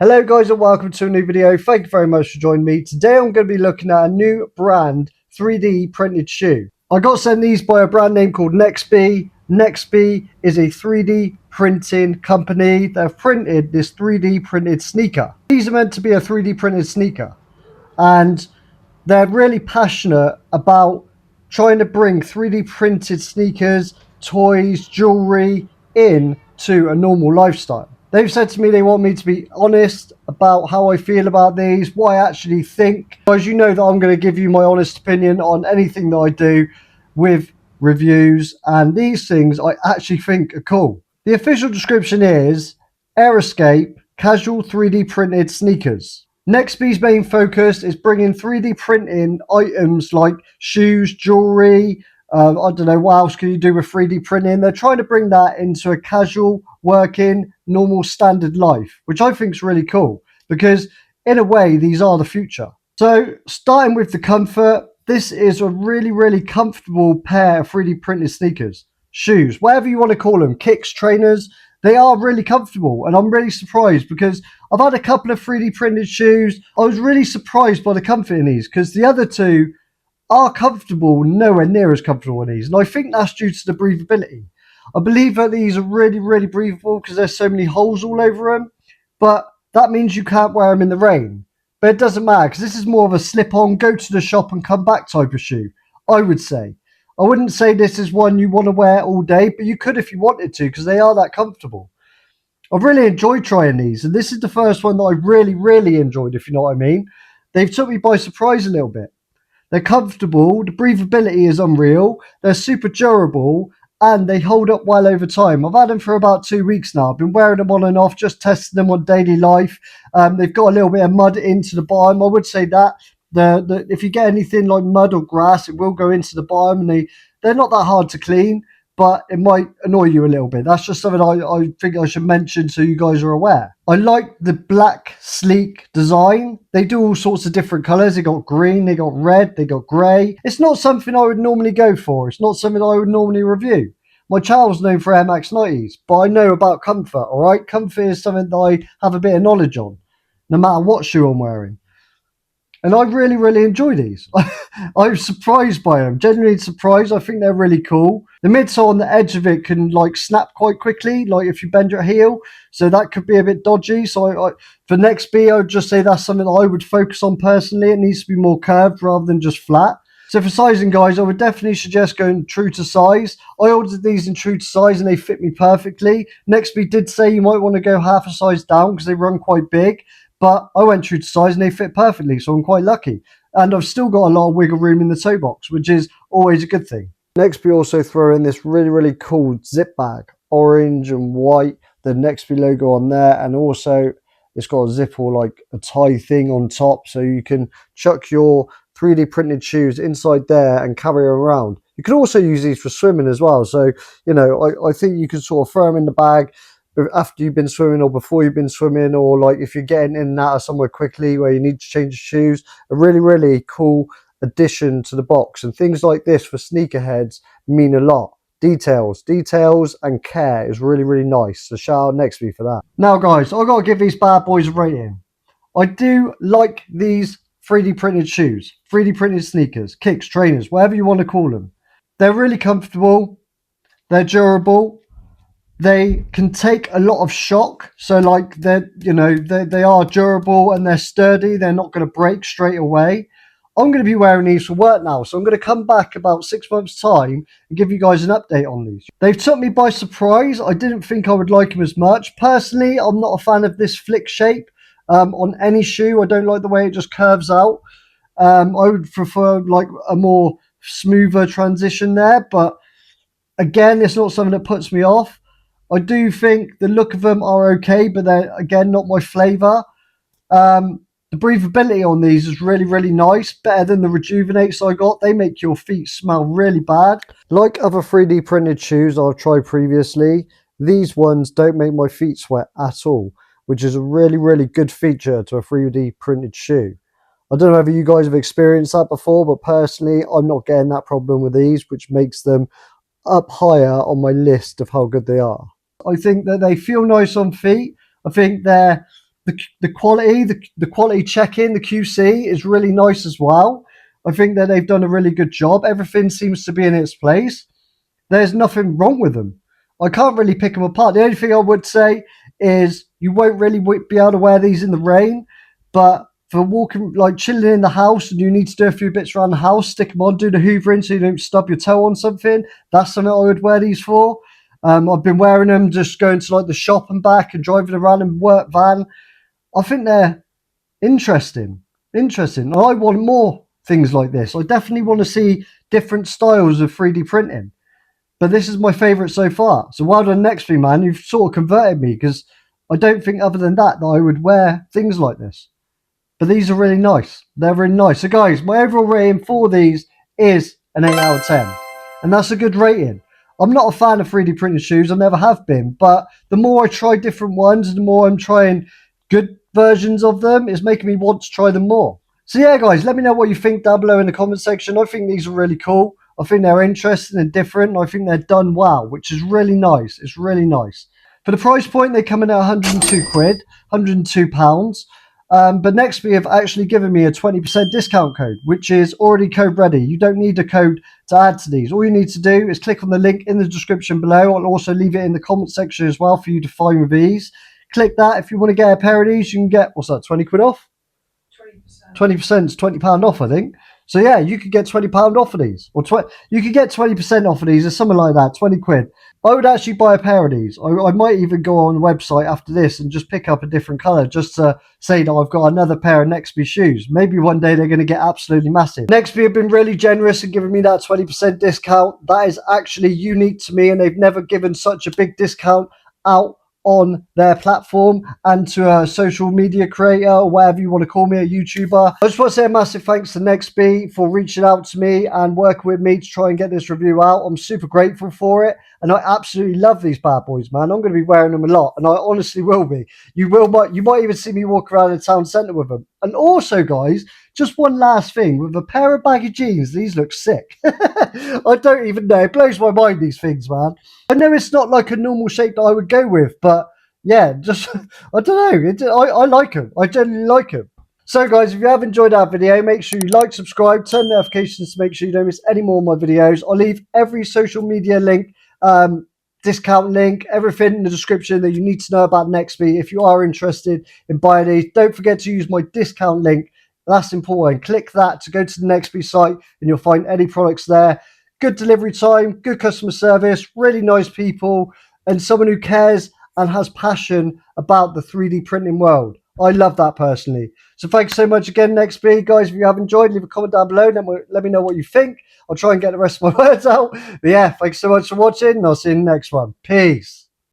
Hello guys and welcome to a new video. Thank you very much for joining me. Today I'm going to be looking at a new brand 3D printed shoe. I got sent these by a brand name called NEXBIE. NEXBIE is a 3D printing company. They've printed this 3D printed sneaker. These are meant to be a 3D printed sneaker, and they're really passionate about trying to bring 3D printed sneakers, toys, jewelry into a normal lifestyle. They've said to me they want me to be honest about how I feel about these, what I actually think. As you know that I'm going to give you my honest opinion on anything that I do with reviews, and these things I actually think are cool. The official description is AERISCAPE casual 3D printed sneakers. NEXBIE's main focus is bringing 3D printing items like shoes, jewelry, I don't know, what else can you do with 3D printing? They're trying to bring that into a casual, working, normal, standard life, which I think is really cool because in a way, these are the future. So starting with the comfort, this is a really, really comfortable pair of 3D printed sneakers, shoes, whatever you want to call them, kicks, trainers. They are really comfortable, and I'm really surprised because I've had a couple of 3D printed shoes. I was really surprised by the comfort in these because the other two are comfortable, nowhere near as comfortable in these. And I think that's due to the breathability. I believe that these are really, really breathable because there's so many holes all over them. But that means you can't wear them in the rain. But it doesn't matter because this is more of a slip-on, go to the shop and come back type of shoe, I would say. I wouldn't say this is one you want to wear all day, but you could if you wanted to because they are that comfortable. I've really enjoyed trying these, and this is the first one that I really, really enjoyed, if you know what I mean. They've took me by surprise a little bit. They're comfortable, the breathability is unreal, they're super durable, and they hold up well over time. I've had them for about 2 weeks now. I've been wearing them on and off, just testing them on daily life. They've got a little bit of mud into the bottom. I would say that if you get anything like mud or grass, it will go into the bottom, and they're not that hard to clean, but it might annoy you a little bit. That's just something I think I should mention so you guys are aware. I like the black, sleek design. They do all sorts of different colours. They got green, they got red, they got grey. It's not something I would normally go for. It's not something I would normally review. My channel's known for Air Max 90s, but I know about comfort, all right? Comfort is something that I have a bit of knowledge on, no matter what shoe I'm wearing. And I really, really enjoy these. I'm surprised by them. Genuinely surprised. I think they're really cool. The midsole on the edge of it can like snap quite quickly, like if you bend your heel. So that could be a bit dodgy. So for NEXBIE, I would just say that's something that I would focus on personally. It needs to be more curved rather than just flat. So for sizing, guys, I would definitely suggest going true to size. I ordered these in true to size and they fit me perfectly. NEXBIE did say you might want to go half a size down because they run quite big. But I went true to size and they fit perfectly, so I'm quite lucky. And I've still got a lot of wiggle room in the toe box, which is always a good thing. Next, we also throw in this really, really cool zip bag. Orange and white, the NEXBIE logo on there. And also, it's got a zip or like a tie thing on top, so you can chuck your 3D printed shoes inside there and carry them around. You can also use these for swimming as well. So, you know, I think you can sort of throw them in the bag after you've been swimming or before you've been swimming, or like if you're getting in and out of somewhere quickly where you need to change your shoes. A really, really cool addition to the box, and things like this for sneakerheads mean a lot. Details and care is really, really nice, so shout out NEXBIE for that. Now guys, I've got to give these bad boys a rating. I do like these 3D printed shoes, 3D printed sneakers, kicks, trainers, whatever you want to call them. They're really comfortable, they're durable, they can take a lot of shock, so like they are durable and they're sturdy. They're not going to break straight away. I'm going to be wearing these for work now, so I'm going to come back about 6 months time and give you guys an update on these. They've took me by surprise. I didn't think I would like them as much. Personally, I'm not a fan of this flick shape on any shoe. I don't like the way it just curves out. I would prefer like a more smoother transition there, but again, it's not something that puts me off. I do think the look of them are okay, but they're, again, not my flavour. The breathability on these is really, really nice. Better than the Rejuvenates I got. They make your feet smell really bad. Like other 3D printed shoes I've tried previously, these ones don't make my feet sweat at all, which is a really, really good feature to a 3D printed shoe. I don't know if you guys have experienced that before, but personally, I'm not getting that problem with these, which makes them up higher on my list of how good they are. I think that they feel nice on feet. I think they're the quality, the quality check-in, the QC is really nice as well. I think that they've done a really good job. Everything seems to be in its place. There's nothing wrong with them. I can't really pick them apart. The only thing I would say is you won't really be able to wear these in the rain, but for walking, like chilling in the house and you need to do a few bits around the house, stick them on, do the hoovering so you don't stub your toe on something. That's something I would wear these for. I've been wearing them just going to like the shop and back and driving around in work van. I think they're interesting. Interesting. I want more things like this. I definitely want to see different styles of 3D printing. But this is my favourite so far. So well done, NEXBIE, man. You've sort of converted me because I don't think other than that I would wear things like this. But these are really nice. They're really nice. So guys, my overall rating for these is an 8 out of 10. And that's a good rating. I'm not a fan of 3D printed shoes. I never have been. But the more I try different ones, the more I'm trying good versions of them, it's making me want to try them more. So yeah, guys, let me know what you think down below in the comment section. I think these are really cool. I think they're interesting and different. And I think they're done well, which is really nice. It's really nice. For the price point, they come in at 102 quid, 102 pounds. But NEXBIE have actually given me a 20% discount code, which is already code ready. You don't need a code to add to these. All you need to do is click on the link in the description below. I'll also leave it in the comment section as well for you to find with ease. Click that. If you want to get a pair of these, you can get, what's that, 20 quid off? 20% is £20 off, I think. So yeah, you could get £20 off of these, or you could get 20% off of these, or something like that. 20 quid. I would actually buy a pair of these. I might even go on the website after this and just pick up a different color, just to say that I've got another pair of NEXBIE shoes. Maybe one day they're going to get absolutely massive. NEXBIE have been really generous in giving me that 20% discount. That is actually unique to me, and they've never given such a big discount out on their platform and to a social media creator, or whatever you want to call me, a YouTuber. I just want to say a massive thanks to NEXBIE for reaching out to me and working with me to try and get this review out. I'm super grateful for it, and I absolutely love these bad boys, man. I'm going to be wearing them a lot, and I honestly will be. You might even see me walk around the town centre with them. And also, guys, just one last thing, with a pair of baggy jeans, these look sick. I don't even know. It blows my mind, these things, man. I know it's not like a normal shape that I would go with, but yeah, just, I don't know. I like them. I generally like them. So, guys, if you have enjoyed our video, make sure you like, subscribe, turn notifications to make sure you don't miss any more of my videos. I'll leave every social media link, discount link, everything in the description that you need to know about NEXBIE if you are interested in buying these. Don't forget to use my discount link. That's important. Click that to go to the NEXBIE site and you'll find any products there. Good delivery time, good customer service, really nice people, and someone who cares and has passion about the 3D printing world. I love that personally. So thanks so much again, NEXBIE. Guys, if you have enjoyed, leave a comment down below. Let me know what you think. I'll try and get the rest of my words out. But yeah, thanks so much for watching, and I'll see you in the next one. Peace.